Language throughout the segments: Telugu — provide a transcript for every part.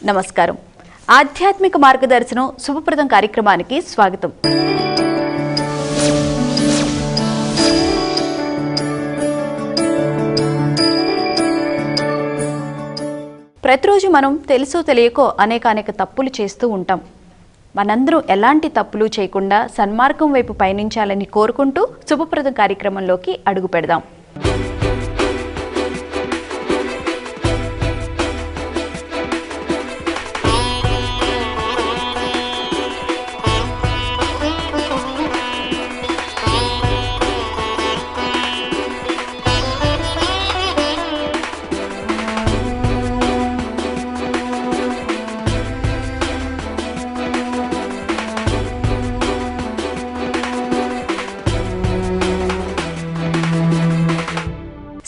నమస్కారం. ఆధ్యాత్మిక మార్గదర్శనం శుభప్రదం కార్యక్రమానికి స్వాగతం. ప్రతిరోజు మనం తెలుసో తెలియకో అనేక తప్పులు చేస్తూ ఉంటాం. మనందరం ఎలాంటి తప్పులు చేయకుండా సన్మార్గం వైపు పయనించాలని కోరుకుంటూ శుభప్రదం కార్యక్రమంలోకి అడుగు పెడదాం.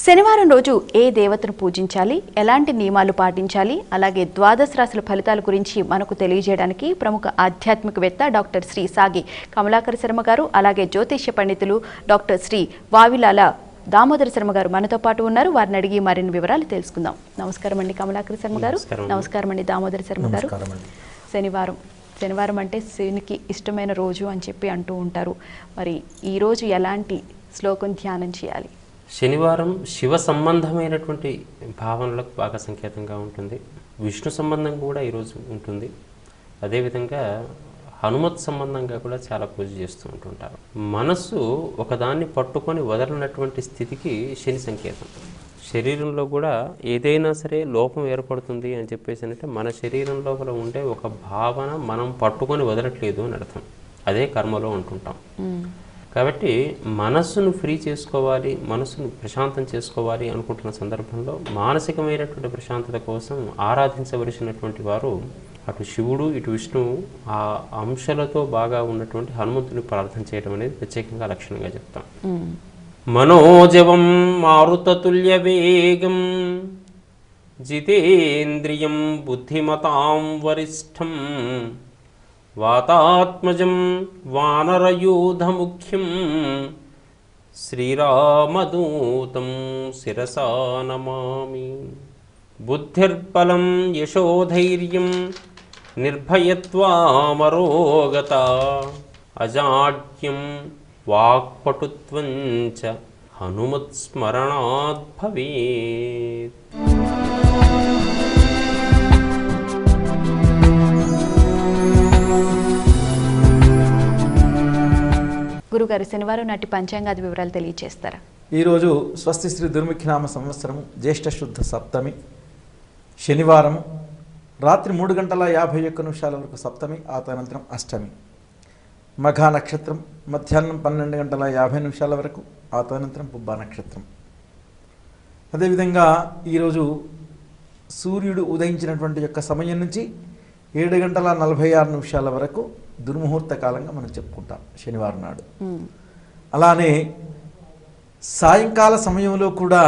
శనివారం రోజు ఏ దేవతను పూజించాలి, ఎలాంటి నియమాలు పాటించాలి, అలాగే ద్వాదశ రాశుల ఫలితాల గురించి మనకు తెలియజేయడానికి ప్రముఖ ఆధ్యాత్మికవేత్త డాక్టర్ శ్రీ సాగి కమలాకర శర్మ గారు, అలాగే జ్యోతిష్య పండితులు డాక్టర్ శ్రీ వావిలాల దామోదర శర్మ గారు మనతో పాటు ఉన్నారు. వారిని అడిగి మరిన్ని వివరాలు తెలుసుకుందాం. నమస్కారం అండి కమలాకర శర్మ గారు. నమస్కారం అండి దామోదర శర్మ గారు. శనివారం అంటే శివునికి ఇష్టమైన రోజు అని చెప్పి అంటూ ఉంటారు. మరి ఈ రోజు ఎలాంటి శ్లోకం ధ్యానం చేయాలి? శనివారం శివ సంబంధమైనటువంటి భావనలకు బాగా సంకేతంగా ఉంటుంది. విష్ణు సంబంధం కూడా ఈరోజు ఉంటుంది. అదేవిధంగా హనుమత్ సంబంధంగా కూడా చాలా పూజ చేస్తూ ఉంటుంటారు. మనస్సు ఒకదాన్ని పట్టుకొని వదలనటువంటి స్థితికి శని సంకేతం. శరీరంలో కూడా ఏదైనా సరే లోపం ఏర్పడుతుంది అని చెప్పేసి అంటే మన శరీరం లోపల ఉండే ఒక భావన మనం పట్టుకొని వదలట్లేదు అని అర్థం. అదే కర్మలో ఉంటుంటాం. కాబట్టి మనస్సును ఫ్రీ చేసుకోవాలి, మనస్సును ప్రశాంతం చేసుకోవాలి అనుకుంటున్న సందర్భంలో మానసికమైనటువంటి ప్రశాంతత కోసం ఆరాధించవలసినటువంటి వారు అటు శివుడు ఇటు విష్ణువు ఆ అంశాలతో బాగా ఉన్నటువంటి హనుమంతుని ప్రార్థన చేయడం అనేది ప్రత్యేకంగా లక్షణంగా చెప్తాం. మనోజవం మారుతతుల్య వేగం జితేంద్రియం బుద్ధిమతాం వరిష్టం వాతాత్మజం వానరయూధముఖ్యం శ్రీరామదూతం శిరసా నమామి. బుద్ధిర్బలం యశోధైర్యం నిర్భయత్వామరోగత అజాడ్యం వాక్పటుత్వం చ హనుమత్స్మరణాత్ భవేత్. గురుగారు, శనివారం నాటి పంచాంగాది వివరాలు తెలియజేస్తారా? ఈరోజు స్వస్తి శ్రీ దుర్ముఖినామ సంవత్సరము జ్యేష్ఠ శుద్ధ సప్తమి శనివారము. రాత్రి 3:51 వరకు సప్తమి, ఆ తదనంతరం అష్టమి. మఘా నక్షత్రం మధ్యాహ్నం 12:50 వరకు, ఆ తదనంతరం పుబ్బా నక్షత్రం. అదేవిధంగా ఈరోజు సూర్యుడు ఉదయించినటువంటి యొక్క సమయం నుంచి 7:46 వరకు దుర్ముహూర్త కాలంగా మనం చెప్పుకుంటాం శనివారం నాడు. అలానే సాయంకాల సమయంలో కూడా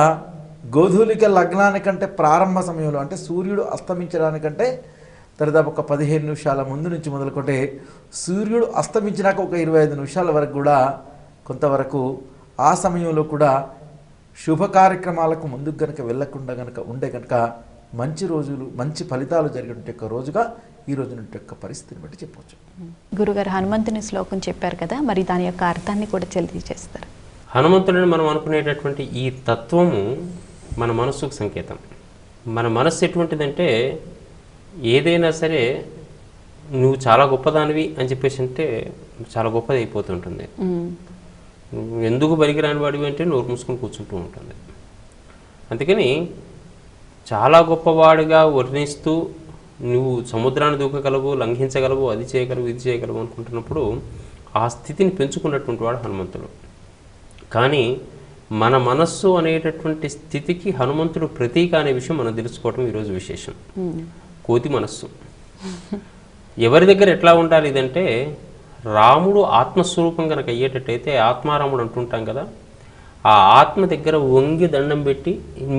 గోధూలిక లగ్నానికంటే ప్రారంభ సమయంలో అంటే సూర్యుడు అస్తమించడానికంటే దాదాపు ఒక 15 నిమిషాల ముందు నుంచి మొదలుకుంటే సూర్యుడు అస్తమించినాక ఒక 25 నిమిషాల వరకు కూడా కొంతవరకు ఆ సమయంలో కూడా శుభ కార్యక్రమాలకు ముందుకు గనక వెళ్ళకుండా గనక ఉండే గనక మంచి రోజులు మంచి ఫలితాలు జరిగినట్టు యొక్క రోజుగా ఈ రోజు యొక్క పరిస్థితిని బట్టి చెప్పవచ్చు. గురుగారు, హనుమంతుని శ్లోకం చెప్పారు కదా, మరి దాని యొక్క అర్థాన్ని కూడా తెలియజేస్తారు. హనుమంతుడిని మనం అనుకునేటటువంటి ఈ తత్వము మన మనస్సుకు సంకేతం. మన మనస్సు ఎటువంటిదంటే ఏదైనా సరే నువ్వు చాలా గొప్పదానివి అని చెప్పేసి అంటే చాలా గొప్పది అయిపోతుంటుంది. నువ్వు ఎందుకు పనికిరాని వాడివి అంటే నోరు మూసుకొని కూర్చుంటూ ఉంటుంది. అందుకని చాలా గొప్పవాడిగా వర్ణిస్తూ నువ్వు సముద్రాన్ని దూకగలవు, లంఘించగలవు, అది చేయగలవు, ఇది చేయగలవు అనుకుంటున్నప్పుడు ఆ స్థితిని పెంచుకున్నటువంటి వాడు హనుమంతుడు. కానీ మన మనస్సు అనేటటువంటి స్థితికి హనుమంతుడు ప్రతీక అనే విషయం మనం తెలుసుకోవటం ఈరోజు విశేషం. కోతి మనస్సు ఎవరి దగ్గర ఎట్లా ఉండాలి ఇదంటే, రాముడు ఆత్మస్వరూపం కనుక అయ్యేటట్టయితే ఆత్మారాముడు అంటుంటాం కదా, ఆ ఆత్మ దగ్గర వంగి దండం పెట్టి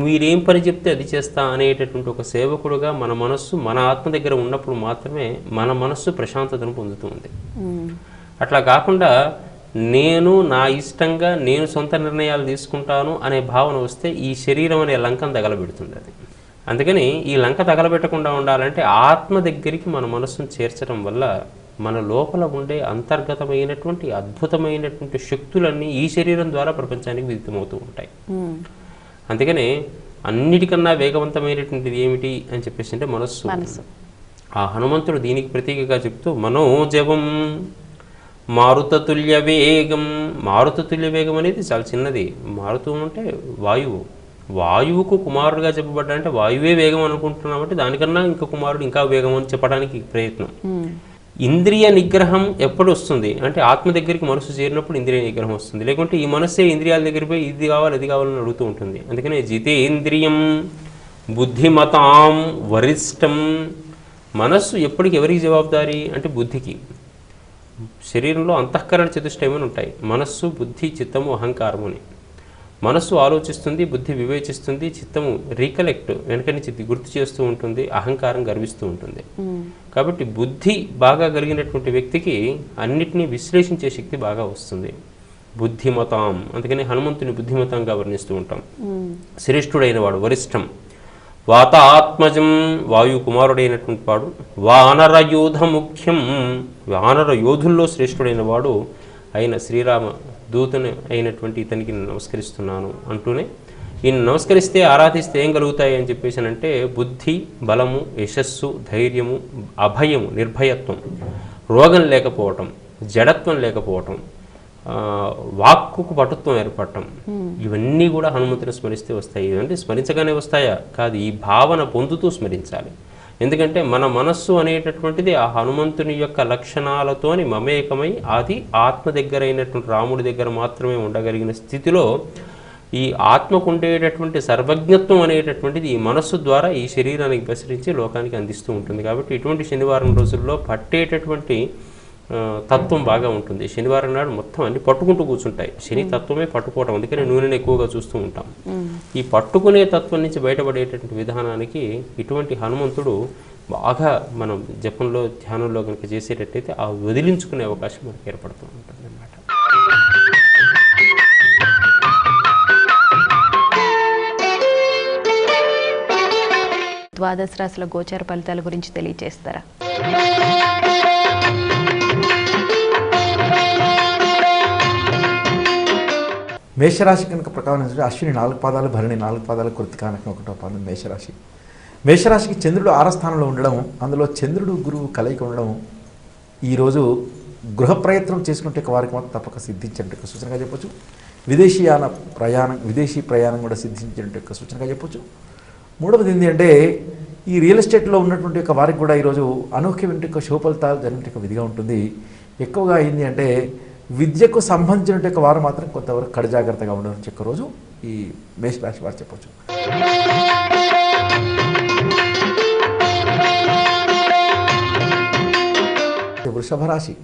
మీరేం పని చెప్తే అది చేస్తా అనేటటువంటి ఒక సేవకుడుగా మన మనస్సు మన ఆత్మ దగ్గర ఉన్నప్పుడు మాత్రమే మన మనస్సు ప్రశాంతతను పొందుతుంది. అట్లా కాకుండా నేను నా ఇష్టంగా నేను సొంత నిర్ణయాలు తీసుకుంటాను అనే భావన వస్తే ఈ శరీరం అనే లంకం తగలబెడుతుంది. అది అందుకని ఈ లంక తగలబెట్టకుండా ఉండాలంటే ఆత్మ దగ్గరికి మన మనస్సును చేర్చడం వల్ల మన లోపల ఉండే అంతర్గతమైనటువంటి అద్భుతమైనటువంటి శక్తులన్నీ ఈ శరీరం ద్వారా ప్రపంచానికి విదితమవుతూ ఉంటాయి. అందుకని అన్నిటికన్నా వేగవంతమైనటువంటిది ఏమిటి అని చెప్పేసి అంటే మనస్సు. ఆ హనుమంతుడు దీనికి ప్రతీకగా చెప్తూ మనోజవం మారుతతుల్య వేగం. మారుతతుల్య వేగం అనేది చాలా చిన్నది. మారుతూ అంటే వాయువుకు కుమారుడుగా చెప్పబడ్డా అంటే వాయువే వేగం అనుకుంటున్నామంటే దానికన్నా ఇంకా కుమారుడు ఇంకా వేగం అని చెప్పడానికి ప్రయత్నం. ఇంద్రియ నిగ్రహం ఎప్పుడు వస్తుంది అంటే ఆత్మ దగ్గరికి మనసు చేరినప్పుడు ఇంద్రియ నిగ్రహం వస్తుంది. లేకుంటే ఈ మనస్సే ఇంద్రియాల దగ్గర పోయి ఇది కావాలి అది కావాలని అడుగుతూ ఉంటుంది. అందుకనే జితేంద్రియం బుద్ధిమతాం వరిష్టం. మనస్సు ఎప్పటికి ఎవరికి జవాబుదారీ అంటే బుద్ధికి. శరీరంలో అంతఃకరణ చతుష్టయమని ఉంటాయి, మనస్సు, బుద్ధి, చిత్తము, అహంకారము అని. మనస్సు ఆలోచిస్తుంది, బుద్ధి వివేచిస్తుంది, చిత్తము రీకలెక్ట్ వెనక నుంచి గుర్తు చేస్తూ ఉంటుంది, అహంకారం గర్విస్తూ ఉంటుంది. కాబట్టి బుద్ధి బాగా కలిగినటువంటి వ్యక్తికి అన్నిటినీ విశ్లేషించే శక్తి బాగా వస్తుంది. బుద్ధిమతాం, అందుకని హనుమంతుని బుద్ధిమతంగా వర్ణిస్తూ ఉంటాం. శ్రేష్ఠుడైన వాడు, వరిష్టం. వాతాత్మజం, వాయు కుమారుడైనటువంటి వాడు. వానర యోధ ముఖ్యం, వానర యోధుల్లో శ్రేష్ఠుడైన వాడు అయిన శ్రీరామ దూతను అయినటువంటి ఇతనికి నమస్కరిస్తున్నాను అంటూనే ఈయన నమస్కరిస్తే ఆరాధిస్తే ఏం కలుగుతాయి అని చెప్పేసి అంటే బుద్ధి, బలము, యశస్సు, ధైర్యము, అభయము, నిర్భయత్వం, రోగం లేకపోవటం, జడత్వం లేకపోవటం, వాక్కుకు పటుత్వం ఏర్పడటం, ఇవన్నీ కూడా హనుమంతుని స్మరిస్తే వస్తాయి. అంటే స్మరించగానే వస్తాయా? కాదు, ఈ భావన పొందుతూ స్మరించాలి. ఎందుకంటే మన మనస్సు అనేటటువంటిది ఆ హనుమంతుని యొక్క లక్షణాలతోని మమేకమై అది ఆత్మ దగ్గర అయినటువంటి రాముడి దగ్గర మాత్రమే ఉండగలిగిన స్థితిలో ఈ ఆత్మకు ఉండేటటువంటి సర్వజ్ఞత్వం అనేటటువంటిది ఈ మనస్సు ద్వారా ఈ శరీరానికి ప్రసరించి లోకానికి అందిస్తూ ఉంటుంది. కాబట్టి ఇటువంటి శనివారం రోజుల్లో పట్టేటటువంటి తత్వం బాగా ఉంటుంది. శనివారం నాడు మొత్తం అన్ని పట్టుకుంటూ కూర్చుంటాయి. శని తత్వమే పట్టుకోవటం, అందుకని నూనెను ఎక్కువగా చూస్తూ ఉంటాం. ఈ పట్టుకునే తత్వం నుంచి బయటపడేటటువంటి విధానానికి ఇటువంటి హనుమంతుడు బాగా మనం జపంలో ధ్యానంలో కనుక చేసేటట్టయితే ఆ వదిలించుకునే అవకాశం మనకి ఏర్పడుతూ ఉంటుంది అన్నమాట. ద్వాదశ రాశుల గోచార ఫలితాల గురించి తెలియజేస్తారా? మేషరాశి కనుక ప్రకారం అశ్విని 4 పాదాలు, భరణి 4 పాదాలు, కృత్తిక 1వ పాదం మేషరాశి. మేషరాశికి చంద్రుడు 6వ స్థానంలో ఉండడం, అందులో చంద్రుడు గురువు కలయిక ఉండడం ఈరోజు గృహ ప్రయత్నం చేసుకుంటే వారికి మాత్రం తప్పక సిద్ధించేట సూచనగా చెప్పొచ్చు. విదేశీ ప్రయాణం కూడా సిద్ధించేట సూచనగా చెప్పొచ్చు. మూడవది ఏంటి అంటే ఈ రియల్ ఎస్టేట్లో ఉన్నటువంటి వారికి కూడా ఈరోజు అనూహ్యమైన శుభఫలితాలు జరిగిన విధిగా ఉంటుంది. ఎక్కువగా ఏంటి అంటే విద్యకు సంబంధించిన వారు మాత్రం కొంతవరకు కడు జాగ్రత్తగా ఉండడం చెక్క రోజు ఈ మేషరాశి వారు చెప్పొచ్చు. వృషభ రాశి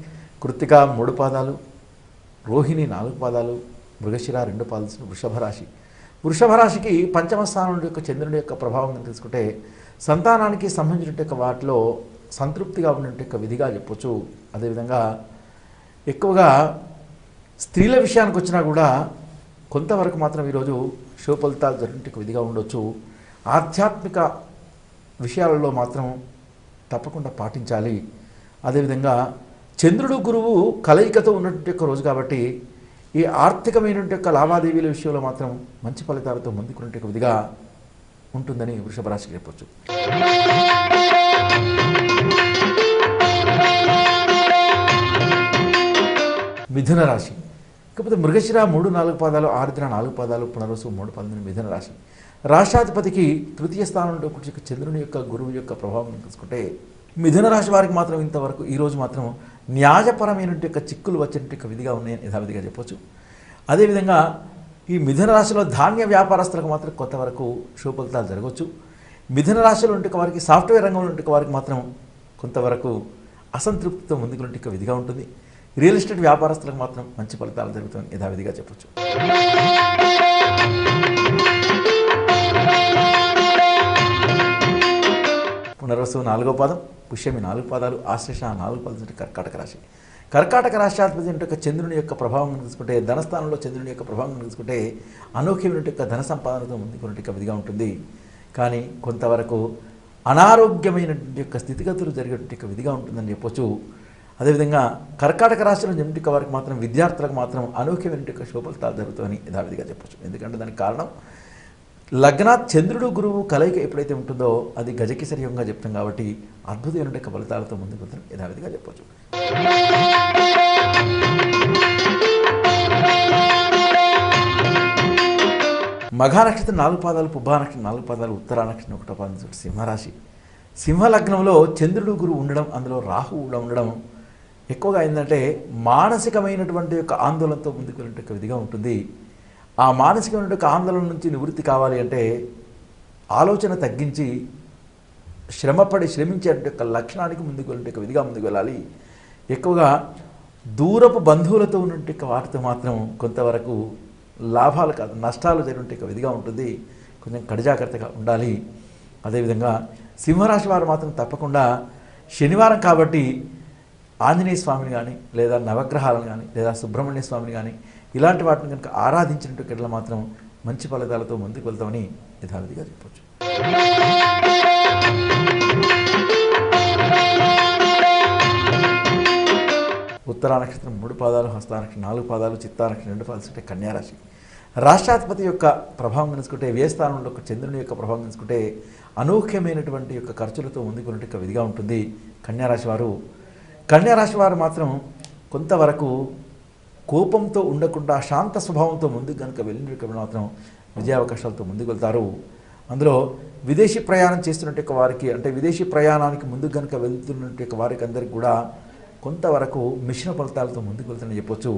కృత్తిక 3 పాదాలు, రోహిణి 4 పాదాలు, మృగశిర 2 పాదాలు వృషభ రాశి. వృషభ రాశికి పంచమ స్థానం యొక్క చంద్రుడి యొక్క ప్రభావం తీసుకుంటే సంతానానికి సంబంధించిన వాటిలో సంతృప్తిగా ఉండే విధిగా చెప్పొచ్చు. అదేవిధంగా ఎక్కువగా స్త్రీల విషయానికి వచ్చినా కూడా కొంతవరకు మాత్రం ఈరోజు శుభఫలితాలు జరిగిన విధిగా ఉండొచ్చు. ఆధ్యాత్మిక విషయాలలో మాత్రం తప్పకుండా పాటించాలి. అదేవిధంగా చంద్రుడు గురువు కలయికతో ఉన్నటువంటి రోజు కాబట్టి ఈ ఆర్థికమైనటువంటి లావాదేవీల విషయంలో మాత్రం మంచి ఫలితాలతో ముందుకునే విధిగా ఉంటుందని వృషభ రాశికి చెప్పొచ్చు. మిథున రాశి కాకపోతే మృగశిర 3, 4 పాదాలు, ఆరుద్ర 4 పాదాలు, పునర్వసు 3 పాదాలు మిథున రాశి. రాష్ట్రాధిపతికి తృతీయ స్థానంలో చంద్రుని యొక్క గురువు యొక్క ప్రభావం తీసుకుంటే మిథున రాశి వారికి మాత్రం ఇంతవరకు ఈరోజు మాత్రం న్యాయపరమైన చిక్కులు వచ్చినట్టు విధిగా ఉన్నాయని యథావిధిగా చెప్పొచ్చు. అదేవిధంగా ఈ మిథున రాశిలో ధాన్య వ్యాపారస్తులకు మాత్రం కొంతవరకు శుభఫలితాలు జరగవచ్చు. మిథున రాశిలో ఉంటే వారికి సాఫ్ట్వేర్ రంగంలో ఉంటే వారికి మాత్రం కొంతవరకు అసంతృప్తితో ముందుకు విధిగా ఉంటుంది. రియల్ ఎస్టేట్ వ్యాపారస్తులకు మాత్రం మంచి ఫలితాలు జరుగుతాయని యథావిధిగా చెప్పొచ్చు. పునర్వసు 4వ పాదం, పుష్యమి 4 పాదాలు, ఆశ్లేష 4 పాదాలు కర్కాటక రాశి. కర్కాటక రాష్ట్రాధిపతి యొక్క చంద్రుని యొక్క ప్రభావం తీసుకుంటే ధనస్థానంలో చంద్రుని యొక్క ప్రభావం తీసుకుంటే అనూహ్యమైన ధన సంపాదనతో ముందుకున్నట్టు విధిగా ఉంటుంది. కానీ కొంతవరకు అనారోగ్యమైనటువంటి యొక్క స్థితిగతులు జరిగేటువంటి యొక్క విధిగా ఉంటుందని చెప్పొచ్చు. అదేవిధంగా కర్కాటక రాశిలో జన్మించిన వారికి మాత్రం విద్యార్థులకు మాత్రం అనూహ్యమైన యొక్క శుభఫలితాలు జరుగుతాయని యథావిధిగా చెప్పొచ్చు. ఎందుకంటే దానికి కారణం లగ్నాత్ చంద్రుడు గురువు కలయిక ఎప్పుడైతే ఉంటుందో అది గజకేసరి యోగంగా చెప్తాం కాబట్టి అద్భుతమైన యొక్క ఫలితాలతో ముందుకు వెళ్తాం యథావిధిగా చెప్పొచ్చు. మఘా నక్షత్రం 4 పాదాలు, పుబ్బా నక్షత్రం 4 పాదాలు, ఉత్తరా నక్షత్రం 1వ పాదం సింహరాశి. సింహలగ్నంలో చంద్రుడు గురువు ఉండడం, అందులో రాహువు ఉండడం ఎక్కువగా ఏంటంటే మానసికమైనటువంటి యొక్క ఆందోళనతో ముందుకు వెళ్ళే విధిగా ఉంటుంది. ఆ మానసికమైన యొక్క ఆందోళన నుంచి నివృత్తి కావాలి అంటే ఆలోచన తగ్గించి శ్రమించే యొక్క లక్షణానికి ముందుకు వెళ్ళే విధిగా ముందుకు వెళ్ళాలి. ఎక్కువగా దూరపు బంధువులతో ఉన్నట్టు వాటితో మాత్రం కొంతవరకు లాభాలు కాదు నష్టాలు జరిగే విధిగా ఉంటుంది. కొంచెం కడిజాగ్రత్తగా ఉండాలి. అదేవిధంగా సింహరాశి వారు మాత్రం తప్పకుండా శనివారం కాబట్టి ఆంజనేయ స్వామిని కానీ లేదా నవగ్రహాలను కానీ లేదా సుబ్రహ్మణ్య స్వామిని కానీ ఇలాంటి వాటిని కనుక ఆరాధించినట్టు మాత్రం మంచి ఫలితాలతో ముందుకు వెళ్తామని యథావిధిగా చెప్పవచ్చు. ఉత్తరా నక్షత్రం 3 పాదాలు, హస్తా నక్షత్రం 4 పాదాలు, చిత్తా నక్షత్రం 2 పాదాలు అంటే కన్యారాశి. రాష్ట్రాధిపతి యొక్క ప్రభావం కనుసుకుంటే వ్యయ స్థానంలో ఒక చంద్రుని యొక్క ప్రభావం కనుసుకుంటే అనూహ్యమైనటువంటి యొక్క ఖర్చులతో ముందుకు వెళ్ళే విధిగా ఉంటుంది కన్యారాశి వారు. కన్యారాశి వారు మాత్రం కొంతవరకు కోపంతో ఉండకుండా శాంత స్వభావంతో ముందుకు కనుక వెళ్ళిన మాత్రం విజయావకాశాలతో ముందుకు వెళ్తారు. అందులో విదేశీ ప్రయాణం చేస్తున్నట్టు వారికి అంటే విదేశీ ప్రయాణానికి ముందుకు కనుక వెళ్తున్నట్టు వారికి అందరికీ కూడా కొంతవరకు మిశ్రమ ఫలితాలతో ముందుకు వెళ్తారని చెప్పొచ్చు.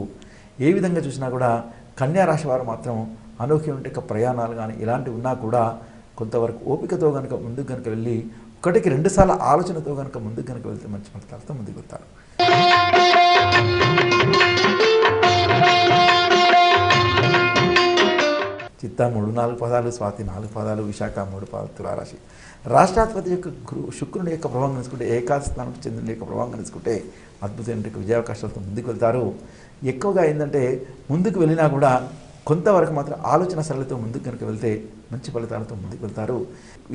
ఏ విధంగా చూసినా కూడా కన్యారాశి వారు మాత్రం అనూహ్యమైన ప్రయాణాలు కానీ ఇలాంటివి ఉన్నా కూడా కొంతవరకు ఓపికతో కనుక ముందుకు కనుక వెళ్ళి 1కి 2 సార్లు ఆలోచనతో కనుక ముందుకు కనుక వెళ్తే మంచి ఫలితాలతో ముందుకు వెళ్తారు. చిత్తా 3-4 పాదాలు, స్వాతి 4 పాదాలు, విశాఖ 3 పాదాలు, తులారాశి. రాష్ట్రాధిపతి యొక్క శుక్రుని యొక్క ప్రభావం కనుసుకుంటే ఏకాదశ స్థానానికి చంద్రుని యొక్క ప్రభావం కనుసుకుంటే అద్భుతమైన విజయావకాశాలతో ముందుకు వెళ్తారు. ఎక్కువగా ఏంటంటే ముందుకు వెళ్ళినా కూడా కొంతవరకు మాత్రం ఆలోచన సరళితో ముందుకు కనుక వెళ్తే మంచి ఫలితాలతో ముందుకు వెళ్తారు.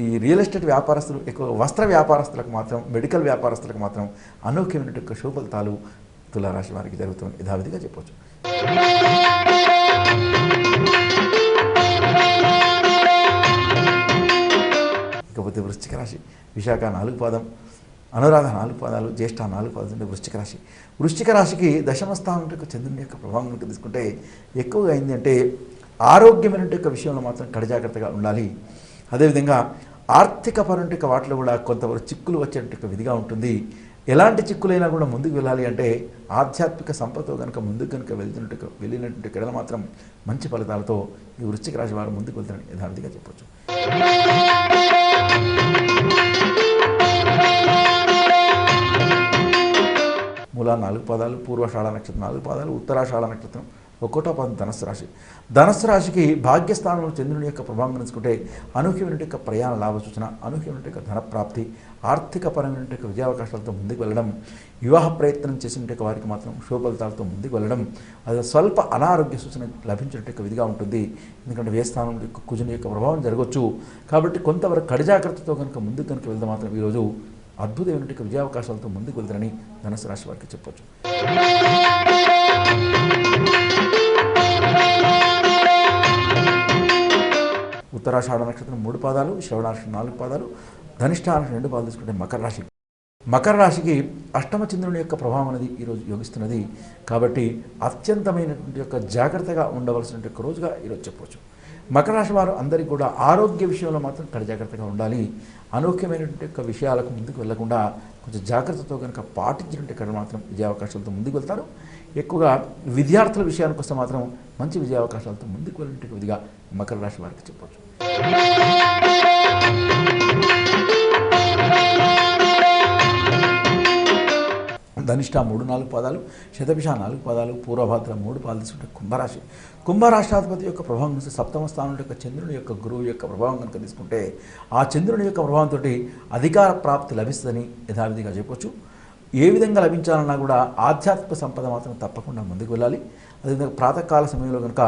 ఈ రియల్ ఎస్టేట్ వ్యాపారస్తులు ఎక్కువ వస్త్ర వ్యాపారస్తులకు మాత్రం మెడికల్ వ్యాపారస్తులకు మాత్రం అనూహ్యమైన శుభ ఫలితాలు తులారాశి వారికి జరుగుతుంది యథావిధిగా చెప్పవచ్చు. ఇకపోతే వృశ్చిక రాశి. విశాఖ 4 పాదం, అనురాధ 4 పాదాలు, జ్యేష్ఠ 4 పాదాలు అంటే వృశ్చిక రాశి. వృశ్చిక రాశికి దశమ స్థానం యొక్క చంద్రుని యొక్క ప్రభావం కనుక తీసుకుంటే ఎక్కువగా అయింది అంటే ఆరోగ్యమైన యొక్క విషయంలో మాత్రం కడిజాగ్రత్తగా ఉండాలి. అదేవిధంగా ఆర్థిక పరమైన వాటిలో కూడా కొంతవరకు చిక్కులు వచ్చేట విధిగా ఉంటుంది. ఎలాంటి చిక్కులైనా కూడా ముందుకు వెళ్ళాలి అంటే ఆధ్యాత్మిక సంపదతో కనుక ముందుకు కనుక వెళ్ళినటువంటి కడల మాత్రం మంచి ఫలితాలతో ఈ వృశ్చిక రాశి వారు ముందుకు వెళ్తారని యథావిధిగా చెప్పవచ్చు. మూలా 4 పాదాలు, పూర్వాషాఢ నక్షత్రం 4 పాదాలు, ఉత్తరాషాఢ నక్షత్రం 1వ పాదం ధనస్సు రాశి. ధనస్సు రాశికి భాగ్యస్థానంలో చంద్రుని యొక్క ప్రభావం కనుసుకుంటే అనూహ్యమైన యొక్క ప్రయాణ లాభ సూచన, అనూహ్యమైన యొక్క ధనప్రాప్తి, ఆర్థిక పరమైన యొక్క విజయావకాశాలతో ముందుకు వెళ్ళడం, వివాహ ప్రయత్నం చేసిన వారికి మాత్రం శుభ ఫలితాలతో ముందుకు వెళ్ళడం, అది స్వల్ప అనారోగ్య సూచన లభించినట్టు విధిగా ఉంటుంది. ఎందుకంటే వ్యయస్థానం యొక్క కుజుని యొక్క ప్రభావం జరగవచ్చు. కాబట్టి కొంతవరకు కడిజాగ్రత్తతో కనుక ముందుకు కనుక వెళ్తే మాత్రం ఈరోజు అద్భుతమైన విజయావకాశాలతో ముందుకు వెళ్తారని ధనుసు రాశి వారికి చెప్పవచ్చు. ఉత్తరాషాఢ నక్షత్రం 3 పాదాలు, శ్రవణ నక్షత్రం 4 పాదాలు, ధనిష్ఠ నక్షత్రం 2 పాదాలు తీసుకుంటే మకర రాశి. మకర రాశికి అష్టమ చంద్రుని యొక్క ప్రభావం అనేది ఈరోజు యోగిస్తున్నది. కాబట్టి అత్యంతమైనటువంటి యొక్క జాగ్రత్తగా ఉండవలసిన రోజుగా ఈరోజు చెప్పవచ్చు. మకర రాశి వారు అందరికీ కూడా ఆరోగ్య విషయంలో మాత్రం కడి జాగ్రత్తగా ఉండాలి. అనూహ్యమైనటువంటి యొక్క విషయాలకు ముందుకు వెళ్లకుండా కొంచెం జాగ్రత్తతో కనుక పాటించినట్టు ఇక్కడ మాత్రం విజయావకాశాలతో ముందుకు వెళ్తారు. ఎక్కువగా విద్యార్థుల విషయానికి వస్తే మాత్రం మంచి విజయావకాశాలతో ముందుకు వెళ్ళినట్టు విధిగా మకర రాశి వారికి చెప్పవచ్చు. ధనిష్ట 3-4 పాదాలు, శతభిష 4 పాదాలు, పూర్వభాద్ర 3 పాదాలు తీసుకుంటే కుంభరాశి. కుంభరాష్ట్రాధిపతి యొక్క ప్రభావం నుంచి సప్తమ స్థానం యొక్క చంద్రుని యొక్క గురువు యొక్క ప్రభావం కనుక తీసుకుంటే ఆ చంద్రుని యొక్క ప్రభావంతో అధికార ప్రాప్తి లభిస్తుందని యథావిధిగా చెప్పవచ్చు. ఏ విధంగా లభించాలన్నా కూడా ఆధ్యాత్మిక సంపద మాత్రం తప్పకుండా ముందుకు వెళ్ళాలి. అదేవిధంగా ప్రాతకాల సమయంలో కనుక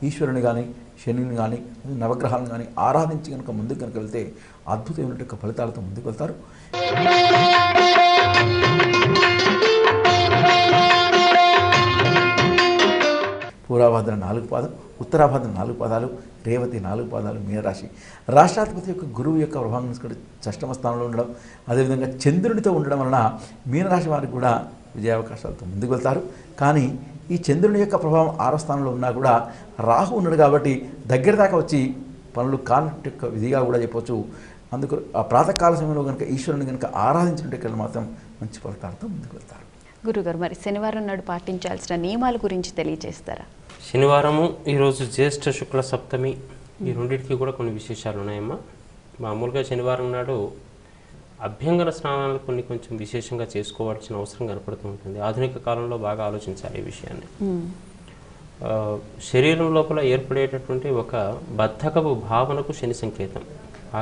ఈశ్వరుని కానీ శనిని కానీ నవగ్రహాలను కానీ ఆరాధించి కనుక ముందుకు కనుక వెళ్తే అద్భుతమైన ఫలితాలతో ముందుకు వెళ్తారు. పూర్వాభాద్ర 4 పాదం, ఉత్తరాభాద్ర 4 పాదాలు, రేవతి 4 పాదాలు మీనరాశి. రాష్ట్రాధిపతి యొక్క గురువు యొక్క ప్రభావం షష్టమ స్థానంలో ఉండడం, అదేవిధంగా చంద్రునితో ఉండడం వలన మీనరాశి వారికి కూడా విజయావకాశాలతో ముందుకు వెళ్తారు. కానీ ఈ చంద్రుని యొక్క ప్రభావం 6వ స్థానంలో ఉన్నా కూడా రాహు ఉన్నాడు కాబట్టి దగ్గర దాకా వచ్చి పనులు కానట్టు యొక్క విధిగా కూడా చెప్పవచ్చు. అందుకు ఆ ప్రాతకాల సమయంలో కనుక ఈశ్వరుని కనుక ఆరాధించినట్టు మాత్రం మంచి ఫలితాలతో ముందుకు వెళ్తారు. గురుగారు, మరి శనివారం నాడు పాటించాల్సిన నియమాల గురించి తెలియజేస్తారా? శనివారము ఈరోజు జ్యేష్ఠ శుక్ల సప్తమి, ఈ రెండింటికి కూడా కొన్ని విశేషాలు ఉన్నాయమ్మా. మామూలుగా శనివారం నాడు అభ్యంగన స్నానాలు కొంచెం విశేషంగా చేసుకోవాల్సిన అవసరం కనపడుతూ ఉంటుంది. ఆధునిక కాలంలో బాగా ఆలోచించాలి ఈ విషయాన్ని. శరీరం లోపల ఏర్పడేటటువంటి ఒక బద్ధకపు భావనకు శని సంకేతం.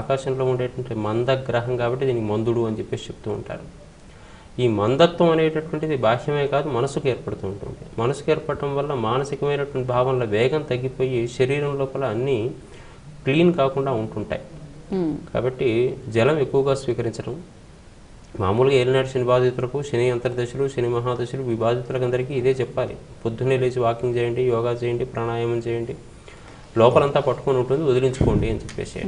ఆకాశంలో ఉండేటువంటి మందగ్రహం కాబట్టి దీనికి మందుడు అని చెప్పేసి చెప్తూ ఉంటారు. ఈ మందత్వం అనేటటువంటిది బాహ్యమే కాదు, మనసుకు ఏర్పడుతూ ఉంటుంది. మనసుకు ఏర్పడటం వల్ల మానసికమైనటువంటి భావనల వేగం తగ్గిపోయి శరీరం లోపల అన్నీ క్లీన్ కాకుండా ఉంటుంటాయి. కాబట్టి జలం ఎక్కువగా స్వీకరించడం, మామూలుగా ఏలినాడు శని బాధితులకు, శని అంతర్దశలు, శని మహాదశలు, ఈ బాధితులకు అందరికీ ఇదే చెప్పాలి. పొద్దున్నే లేచి వాకింగ్ చేయండి, యోగా చేయండి, ప్రాణాయామం చేయండి, లోపలంతా పట్టుకొని ఉంటుంది, వదిలించుకోండి అని చెప్పేసి.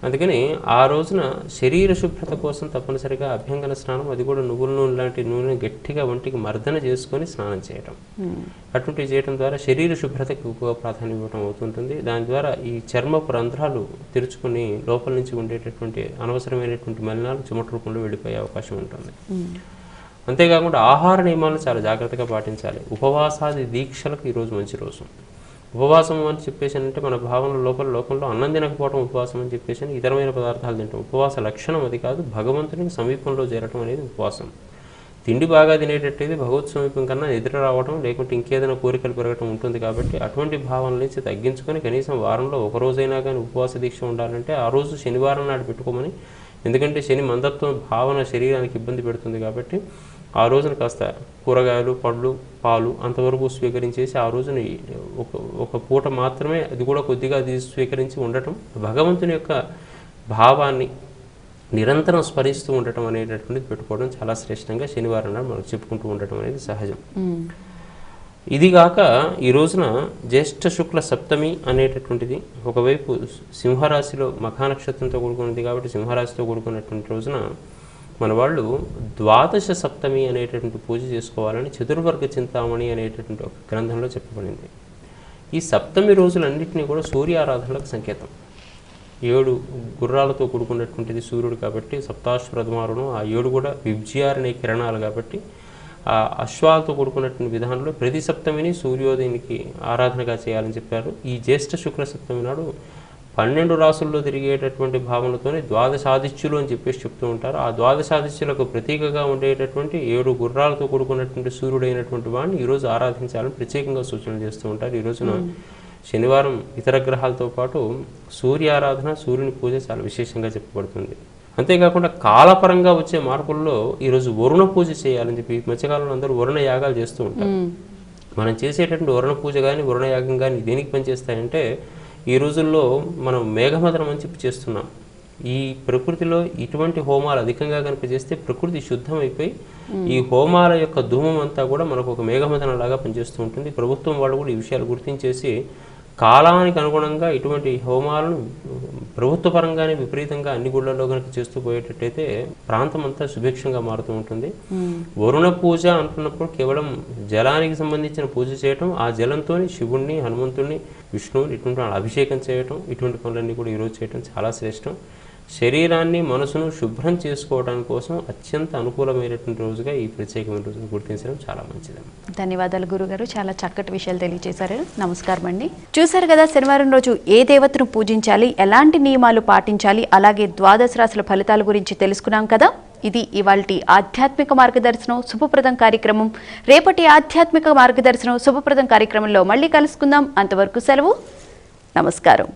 అందుకని ఆ రోజున శరీర శుభ్రత కోసం తప్పనిసరిగా అభ్యంగన స్నానం, అది కూడా నువ్వుల నూనె లాంటి నూనె గట్టిగా వంటికి మర్దన చేసుకొని స్నానం చేయటం, అటువంటివి చేయడం ద్వారా శరీర శుభ్రతకు ఎక్కువగా ప్రాధాన్యం ఇవ్వడం అవుతుంటుంది. దాని ద్వారా ఈ చర్మపు రంధ్రాలు తెరుచుకుని లోపల నుంచి ఉండేటటువంటి అనవసరమైనటువంటి మలినాలు చెమట రూపంలో వెళ్ళిపోయే అవకాశం ఉంటుంది. అంతేకాకుండా ఆహార నియమాలను చాలా జాగ్రత్తగా పాటించాలి. ఉపవాసాది దీక్షలకు ఈరోజు మంచి రోజు. ఉపవాసం అని చెప్పేసి అంటే మన భావన లోకంలో అన్నం తినకపోవడం ఉపవాసం అని చెప్పేసి ఇతరమైన పదార్థాలు తింటాం. ఉపవాస లక్షణం అది కాదు, భగవంతునికి సమీపంలో చేరటం అనేది ఉపవాసం. తిండి బాగా తినేటట్టయితే భగవత్ సమీపం కన్నా నిద్ర రావడం, లేకుంటే ఇంకేదైనా కోరికలు పెరగటం ఉంటుంది. కాబట్టి అటువంటి భావన నుంచి తగ్గించుకొని కనీసం వారంలో ఒక రోజైనా కానీ ఉపవాస దీక్ష ఉండాలంటే ఆ రోజు శనివారం నాడు పెట్టుకోమని. ఎందుకంటే శని మందత్వం భావన శరీరానికి ఇబ్బంది పెడుతుంది. కాబట్టి ఆ రోజున కాస్త కూరగాయలు, పళ్ళు, పాలు అంతవరకు స్వీకరించేసి ఆ రోజుని ఒక పూట మాత్రమే, అది కూడా కొద్దిగా స్వీకరించి ఉండటం, భగవంతుని యొక్క భావాన్ని నిరంతరం స్మరిస్తూ ఉండటం అనేటటువంటిది పెట్టుకోవడం చాలా శ్రేష్టంగా శనివారం నాడు మనం చెప్పుకుంటూ ఉండటం అనేది సహజం. ఇదిగాక ఈ రోజున జ్యేష్ఠ శుక్ల సప్తమి అనేటటువంటిది ఒకవైపు సింహరాశిలో మఖా నక్షత్రంతో కూడుకున్నది కాబట్టి సింహరాశితో కూడుకున్నటువంటి రోజున మన వాళ్ళు ద్వాదశ సప్తమి అనేటటువంటి పూజ చేసుకోవాలని చతుర్వర్గ చింతామణి అనేటటువంటి ఒక గ్రంథంలో చెప్పబడింది. ఈ సప్తమి రోజులన్నింటినీ కూడా సూర్య ఆరాధనలకు సంకేతం. 7 గుర్రాలతో కూడుకున్నటువంటిది సూర్యుడు కాబట్టి సప్తాశ్వరధమారును, ఆ 7 కూడా విబ్జియారనే కిరణాలు కాబట్టి ఆ అశ్వాలతో కూడుకున్నటువంటి విధానంలో ప్రతి సప్తమిని సూర్యోదయానికి ఆరాధనగా చేయాలని చెప్పారు. ఈ జ్యేష్ఠ శుక్ల సప్తమి నాడు 12 రాసుల్లో తిరిగేటటువంటి భావనతోనే ద్వాదశాదిత్యులు అని చెప్పేసి చెప్తూ ఉంటారు. ఆ ద్వాదశాదిత్యులకు ప్రతీకగా ఉండేటటువంటి 7 గుర్రాలతో కూడుకున్నటువంటి సూర్యుడైనటువంటి వాడిని ఈరోజు ఆరాధించాలని ప్రత్యేకంగా సూచనలు చేస్తూ ఉంటారు. ఈ రోజున శనివారం ఇతర గ్రహాలతో పాటు సూర్య ఆరాధన, సూర్యుని పూజ చాలా విశేషంగా చెప్పబడుతుంది. అంతేకాకుండా కాలపరంగా వచ్చే మార్పుల్లో ఈరోజు వరుణ పూజ చేయాలని చెప్పి ఈ మధ్యకాలంలో అందరూ వరుణ యాగాలు చేస్తూ ఉంటారు. మనం చేసేటటువంటి వరుణ పూజ కానీ వరుణ యాగం కానీ దేనికి పనిచేస్తాయంటే, ఈ రోజుల్లో మనం మేఘమదనం అని చెప్పి చేస్తున్నాం. ఈ ప్రకృతిలో ఇటువంటి హోమాలు అధికంగా కనుక చేస్తే ప్రకృతి శుద్ధం అయిపోయి ఈ హోమాల యొక్క ధూమం అంతా కూడా మనకు ఒక మేఘమదనం లాగా పనిచేస్తూ ఉంటుంది. ప్రభుత్వం వాళ్ళు కూడా ఈ విషయాలు గుర్తించేసి కాలానికి అనుగుణంగా ఇటువంటి హోమాలను ప్రభుత్వ పరంగానే విపరీతంగా అన్ని గుళ్ళల్లో కనుక చేస్తూ పోయేటట్టయితే ప్రాంతం అంతా సుభిక్షంగా మారుతూ ఉంటుంది. వరుణ పూజ అంటున్నప్పుడు కేవలం జలానికి సంబంధించిన పూజ చేయటం, ఆ జలంతో శివుణ్ణి, హనుమంతుడిని, విష్ణువుని ఇటువంటి అభిషేకం చేయటం, ఇటువంటి పనులన్నీ కూడా ఈరోజు చేయటం చాలా శ్రేష్టం. శరీరాన్ని, మనసును శుభ్రం చేసుకోవడానికి కోసం అత్యంత అనుకూలమైనటువంటి రోజుగా ఈ ప్రత్యేకమైన రోజును గుర్తించడం చాలా మంచిది. ధన్యవాదాలు గురుగారు, చాలా చక్కటి విషయాలు తెలియజేశారు. నమస్కారం అండి. చూశారు కదా, శనివారం రోజు ఏ దేవతను పూజించాలి, ఎలాంటి నియమాలు పాటించాలి, అలాగే ద్వాదశ రాశుల ఫలితాల గురించి తెలుసుకున్నాం కదా. ఇది ఇవాల్టి ఆధ్యాత్మిక మార్గదర్శనం శుభప్రదం కార్యక్రమం. రేపటి ఆధ్యాత్మిక మార్గదర్శనం శుభప్రదం కార్యక్రమంలో మళ్ళీ కలుసుకుందాం. అంతవరకు సెలవు. నమస్కారం.